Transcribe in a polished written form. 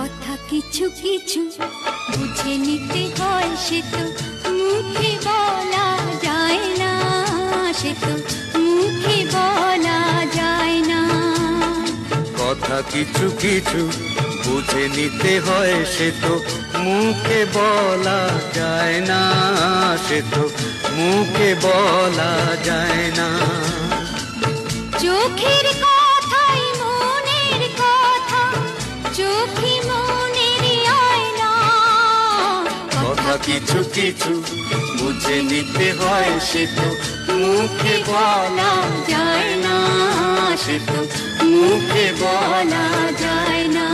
কথা কিছু কিছু বুঝে নিতে হয়, সে তো মুখে বলা যায় না, সে তো মুখে বলা যায় না। কথা কিছু কিছু বুঝে নিতে হয়, সে তো মুখে বলা যায় না, সে তো মুখে বলা যায় না। চোখের কথাই মনের কথা, চোখে মনের আয়না। কথা কিছু কিছু বুঝে নিতে হয়, সে তো মুখে বলা যায় না, সে তো মুখে বলা যায় না।